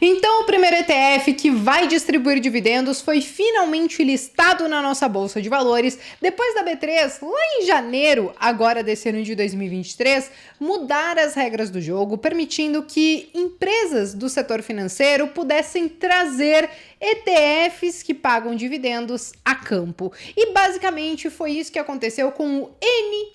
Então, o primeiro ETF que vai distribuir dividendos foi finalmente listado na nossa Bolsa de Valores, depois da B3, lá em janeiro, agora desse ano de 2023, mudar as regras do jogo, permitindo que empresas do setor financeiro pudessem trazer ETFs que pagam dividendos a campo. E basicamente foi isso que aconteceu com o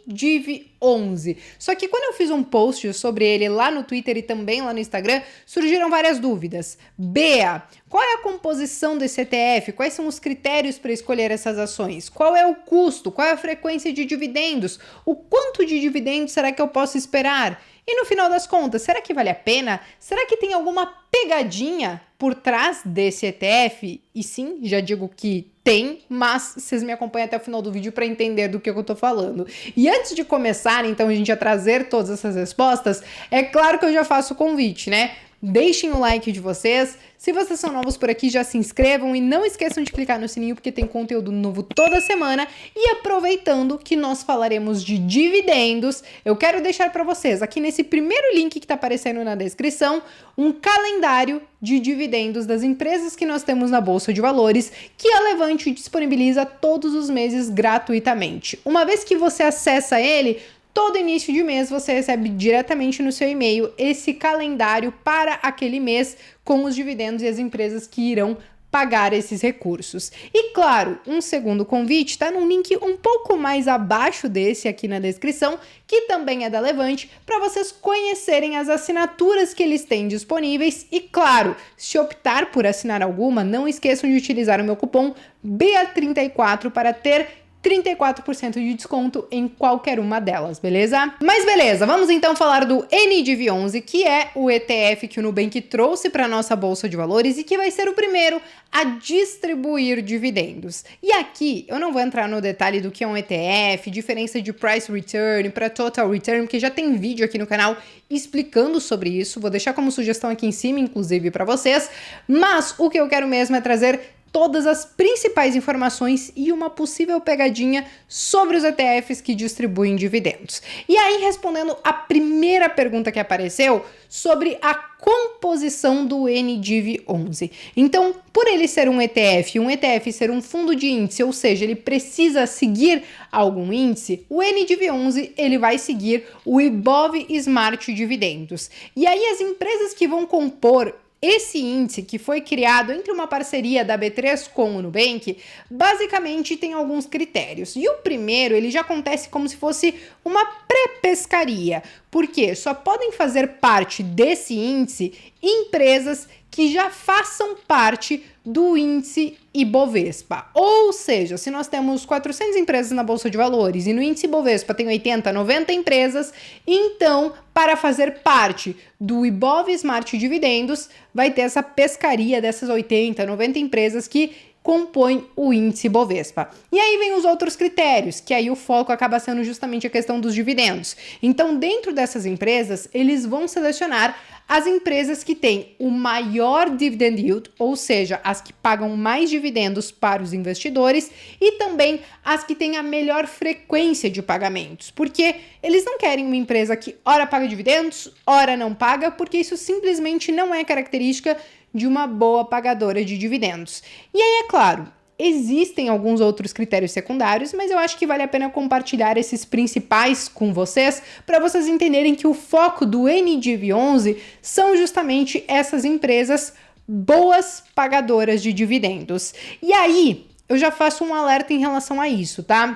NDIV11. Só que quando eu fiz um post sobre ele lá no Twitter e também lá no Instagram, surgiram várias dúvidas. Bea, qual é a composição desse ETF? Quais são os critérios para escolher essas ações? Qual é o custo? Qual é a frequência de dividendos? O quanto de dividendos será que eu posso esperar? E no final das contas, será que vale a pena? Será que tem alguma pegadinha por trás desse ETF? E sim, já digo que tem, mas vocês me acompanham até o final do vídeo para entender do que eu tô falando. E antes de começar, então, a gente a trazer todas essas respostas, é claro que eu já faço o convite, né? Deixem o like de vocês. Se vocês são novos por aqui, já se inscrevam e não esqueçam de clicar no sininho porque tem conteúdo novo toda semana. E aproveitando que nós falaremos de dividendos, eu quero deixar para vocês aqui nesse primeiro link que está aparecendo na descrição um calendário de dividendos das empresas que nós temos na Bolsa de Valores que a Levante disponibiliza todos os meses gratuitamente. Uma vez que você acessa ele, todo início de mês você recebe diretamente no seu e-mail esse calendário para aquele mês com os dividendos e as empresas que irão pagar esses recursos. E claro, um segundo convite está num link um pouco mais abaixo desse aqui na descrição, que também é da Levante, para vocês conhecerem as assinaturas que eles têm disponíveis e claro, se optar por assinar alguma, não esqueçam de utilizar o meu cupom BEA34 para ter 34% de desconto em qualquer uma delas, beleza? Mas beleza, vamos então falar do NDIV11, que é o ETF que o Nubank trouxe para nossa Bolsa de Valores e que vai ser o primeiro a distribuir dividendos. E aqui eu não vou entrar no detalhe do que é um ETF, diferença de price return para total return, porque já tem vídeo aqui no canal explicando sobre isso, vou deixar como sugestão aqui em cima, inclusive para vocês, mas o que eu quero mesmo é trazer todas as principais informações e uma possível pegadinha sobre os ETFs que distribuem dividendos. E aí, respondendo a primeira pergunta que apareceu sobre a composição do NDIV11. Então, por ele ser um ETF ser um fundo de índice, ou seja, ele precisa seguir algum índice, o NDIV11 ele vai seguir o Ibov Smart Dividendos. E aí, as empresas que vão compor esse índice, que foi criado entre uma parceria da B3 com o Nubank, basicamente tem alguns critérios. E o primeiro, ele já acontece como se fosse uma pré-pescaria, porque só podem fazer parte desse índice empresas que já façam parte do índice Ibovespa. Ou seja, se nós temos 400 empresas na Bolsa de Valores e no índice Ibovespa tem 80, 90 empresas, então, para fazer parte do Ibov Smart Dividendos, vai ter essa pescaria dessas 80, 90 empresas que compõem o índice Bovespa. E aí vem os outros critérios, que aí o foco acaba sendo justamente a questão dos dividendos. Então, dentro dessas empresas, eles vão selecionar as empresas que têm o maior dividend yield, ou seja, as que pagam mais dividendos para os investidores, e também as que têm a melhor frequência de pagamentos, porque eles não querem uma empresa que ora paga dividendos, ora não paga, porque isso simplesmente não é característica de uma boa pagadora de dividendos. E aí, é claro, existem alguns outros critérios secundários, mas eu acho que vale a pena compartilhar esses principais com vocês, para vocês entenderem que o foco do NDIV11 são justamente essas empresas boas pagadoras de dividendos. E aí, eu já faço um alerta em relação a isso, tá?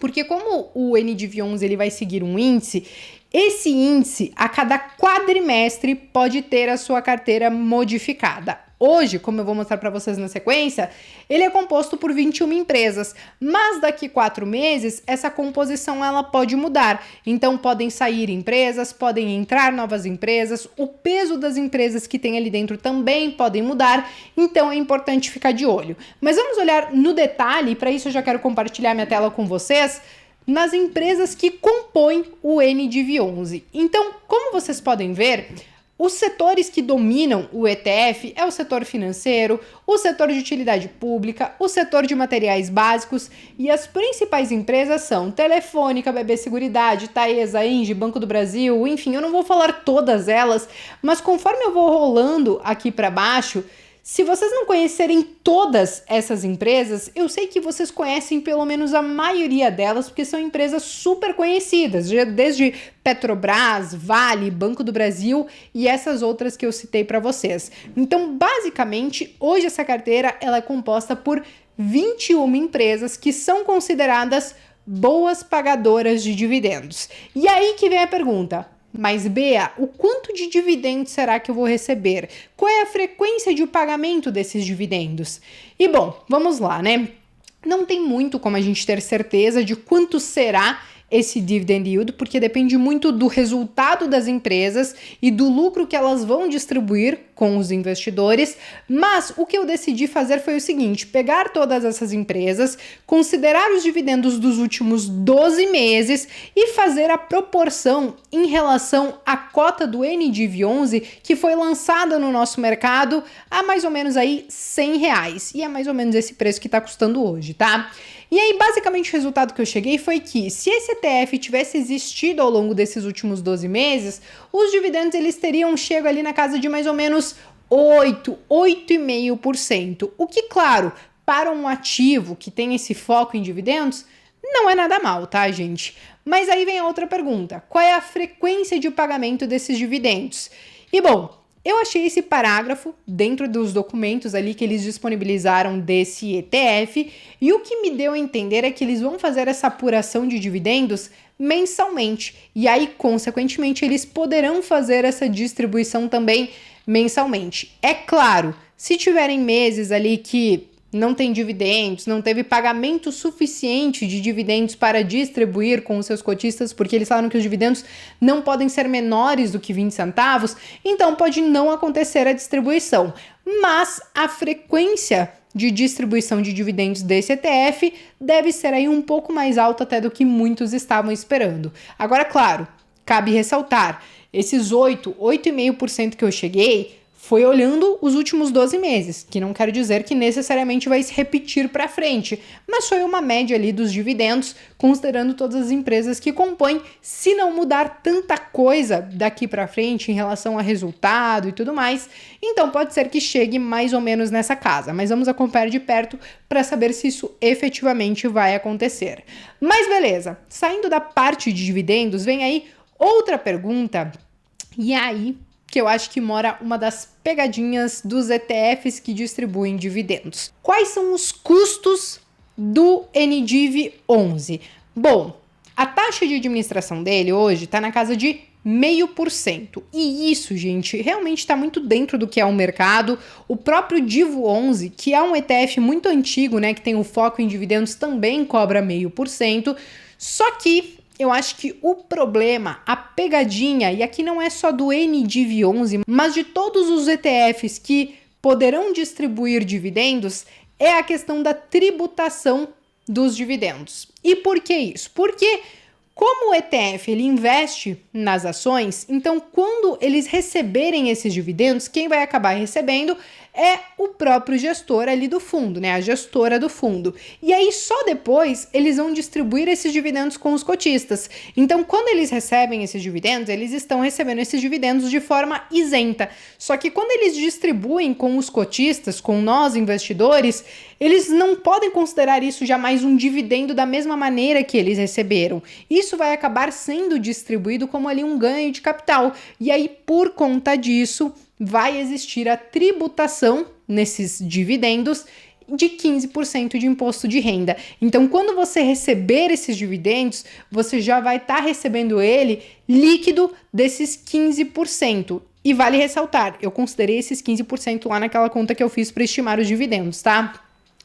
Porque como o NDIV11 ele vai seguir um índice, esse índice, a cada quadrimestre, pode ter a sua carteira modificada. Hoje, como eu vou mostrar para vocês na sequência, ele é composto por 21 empresas, mas daqui 4 meses, essa composição ela pode mudar. Então, podem sair empresas, podem entrar novas empresas, o peso das empresas que tem ali dentro também podem mudar, então é importante ficar de olho. Mas vamos olhar no detalhe, e para isso eu já quero compartilhar minha tela com vocês, nas empresas que compõem o NDIV11. Então, como vocês podem ver, Os setores que dominam o ETF é o setor financeiro, o setor de utilidade pública, o setor de materiais básicos e as principais empresas são Telefônica, BB Seguridade, Taesa, Engie, Banco do Brasil, enfim, eu não vou falar todas elas, mas conforme eu vou rolando aqui para baixo, se vocês não conhecerem todas essas empresas, eu sei que vocês conhecem pelo menos a maioria delas, porque são empresas super conhecidas, desde Petrobras, Vale, Banco do Brasil e essas outras que eu citei para vocês. Então, basicamente, hoje essa carteira ela é composta por 21 empresas que são consideradas boas pagadoras de dividendos. E aí que vem a pergunta: mas, Bea, o quanto de dividendos será que eu vou receber? Qual é a frequência de pagamento desses dividendos? E bom, vamos lá, né? Não tem muito como a gente ter certeza de quanto será esse dividend yield, porque depende muito do resultado das empresas e do lucro que elas vão distribuir com os investidores, mas o que eu decidi fazer foi o seguinte: pegar todas essas empresas, considerar os dividendos dos últimos 12 meses e fazer a proporção em relação à cota do NDIV11 que foi lançada no nosso mercado a mais ou menos aí R$100, e é mais ou menos esse preço que está custando hoje, tá? E aí, basicamente, o resultado que eu cheguei foi que, se esse ETF tivesse existido ao longo desses últimos 12 meses, os dividendos eles teriam chego ali na casa de mais ou menos 8,5%. O que, claro, para um ativo que tem esse foco em dividendos, não é nada mal, tá, gente? Mas aí vem a outra pergunta: qual é a frequência de pagamento desses dividendos? E bom, eu achei esse parágrafo dentro dos documentos ali que eles disponibilizaram desse ETF, e o que me deu a entender é que eles vão fazer essa apuração de dividendos mensalmente, e aí, consequentemente, eles poderão fazer essa distribuição também mensalmente. É claro, se tiverem meses ali que não tem dividendos, não teve pagamento suficiente de dividendos para distribuir com os seus cotistas, porque eles falaram que os dividendos não podem ser menores do que 20 centavos, então pode não acontecer a distribuição. Mas a frequência de distribuição de dividendos desse ETF deve ser aí um pouco mais alta até do que muitos estavam esperando. Agora, claro, cabe ressaltar, esses 8,5% que eu cheguei foi olhando os últimos 12 meses, que não quero dizer que necessariamente vai se repetir para frente, mas foi uma média ali dos dividendos, considerando todas as empresas que compõem, se não mudar tanta coisa daqui para frente em relação a resultado e tudo mais, então pode ser que chegue mais ou menos nessa casa, mas vamos acompanhar de perto para saber se isso efetivamente vai acontecer. Mas beleza, saindo da parte de dividendos, vem aí outra pergunta, e aí que eu acho que mora uma das pegadinhas dos ETFs que distribuem dividendos. Quais são os custos do NDIV11? Bom, a taxa de administração dele hoje está na casa de 0,5%. E isso, gente, realmente está muito dentro do que é o mercado. O próprio DIV11, que é um ETF muito antigo, né, que tem o foco em dividendos, também cobra 0,5%. Só que eu acho que o problema, a pegadinha, e aqui não é só do NDIV11, mas de todos os ETFs que poderão distribuir dividendos, é a questão da tributação dos dividendos. E por que isso? Porque como o ETF ele investe nas ações, então quando eles receberem esses dividendos, quem vai acabar recebendo é o próprio gestor ali do fundo, né? A gestora do fundo. E aí só depois eles vão distribuir esses dividendos com os cotistas. Então quando eles recebem esses dividendos, eles estão recebendo esses dividendos de forma isenta. Só que quando eles distribuem com os cotistas, com nós investidores, eles não podem considerar isso jamais um dividendo da mesma maneira que eles receberam. Isso vai acabar sendo distribuído como ali um ganho de capital. E aí, por conta disso, vai existir a tributação nesses dividendos de 15% de imposto de renda. Então, quando você receber esses dividendos, você já vai estar recebendo ele líquido desses 15%. E vale ressaltar, eu considerei esses 15% lá naquela conta que eu fiz para estimar os dividendos, tá?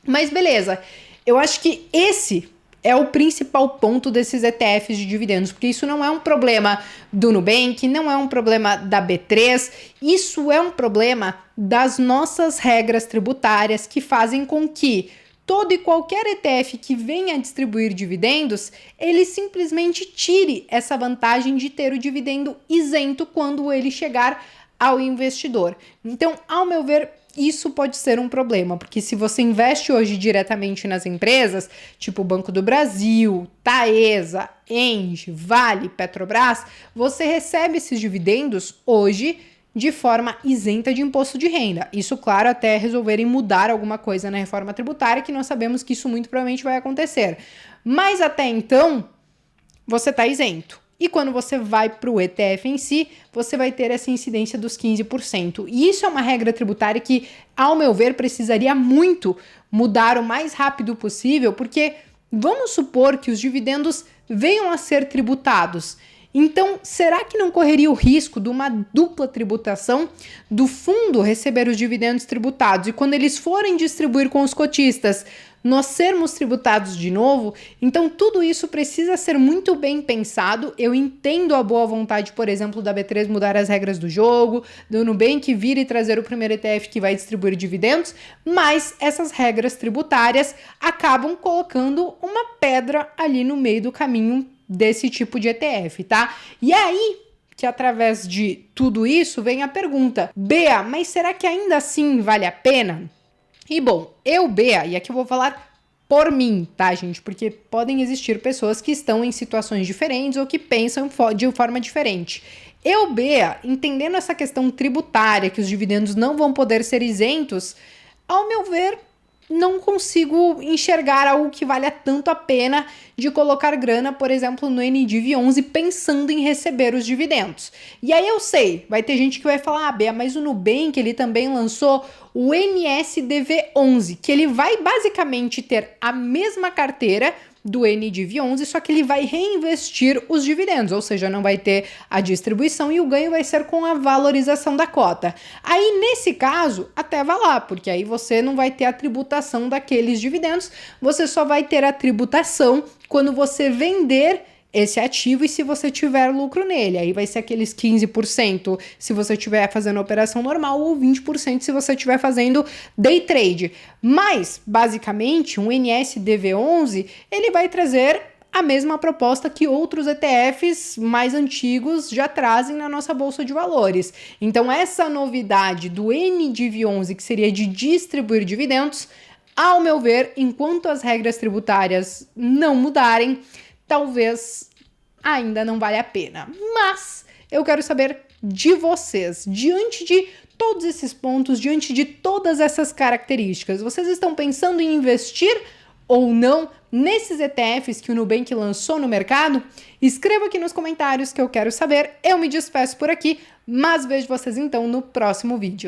Mas beleza, eu acho que esse é o principal ponto desses ETFs de dividendos, porque isso não é um problema do Nubank, não é um problema da B3, isso é um problema das nossas regras tributárias que fazem com que todo e qualquer ETF que venha a distribuir dividendos, ele simplesmente tire essa vantagem de ter o dividendo isento quando ele chegar ao investidor. Então, ao meu ver, isso pode ser um problema, porque se você investe hoje diretamente nas empresas, tipo Banco do Brasil, Taesa, Engie, Vale, Petrobras, você recebe esses dividendos hoje de forma isenta de imposto de renda. Isso, claro, até resolverem mudar alguma coisa na reforma tributária, que nós sabemos que isso muito provavelmente vai acontecer. Mas até então, você está isento. E quando você vai para o ETF em si, você vai ter essa incidência dos 15%. E isso é uma regra tributária que, ao meu ver, precisaria muito mudar o mais rápido possível, porque vamos supor que os dividendos venham a ser tributados. Então, será que não correria o risco de uma dupla tributação do fundo receber os dividendos tributados e quando eles forem distribuir com os cotistas, nós sermos tributados de novo? Então, tudo isso precisa ser muito bem pensado. Eu entendo a boa vontade, por exemplo, da B3 mudar as regras do jogo, do Nubank vir e trazer o primeiro ETF que vai distribuir dividendos, mas essas regras tributárias acabam colocando uma pedra ali no meio do caminho desse tipo de ETF, tá? E aí que através de tudo isso vem a pergunta: Bea, mas será que ainda assim vale a pena? E bom, Bea, e aqui eu vou falar por mim, tá, gente? Porque podem existir pessoas que estão em situações diferentes ou que pensam de forma diferente. Bea, entendendo essa questão tributária, que os dividendos não vão poder ser isentos, ao meu ver, não consigo enxergar algo que valha tanto a pena de colocar grana, por exemplo, no NDIV11 pensando em receber os dividendos. E aí eu sei, vai ter gente que vai falar, Bea, mas o Nubank ele também lançou o NSDV11, que ele vai basicamente ter a mesma carteira do NDIV11, só que ele vai reinvestir os dividendos, ou seja, não vai ter a distribuição e o ganho vai ser com a valorização da cota. Aí, nesse caso, até vai lá, porque aí você não vai ter a tributação daqueles dividendos, você só vai ter a tributação quando você vender esse ativo e se você tiver lucro nele. Aí vai ser aqueles 15% se você estiver fazendo operação normal ou 20% se você estiver fazendo day trade. Mas, basicamente, um NSDV11, ele vai trazer a mesma proposta que outros ETFs mais antigos já trazem na nossa bolsa de valores. Então, essa novidade do NDIV11, que seria de distribuir dividendos, ao meu ver, enquanto as regras tributárias não mudarem, talvez ainda não vale a pena. Mas eu quero saber de vocês, diante de todos esses pontos, diante de todas essas características, vocês estão pensando em investir ou não nesses ETFs que o Nubank lançou no mercado? Escreva aqui nos comentários que eu quero saber. Eu me despeço por aqui, mas vejo vocês então no próximo vídeo.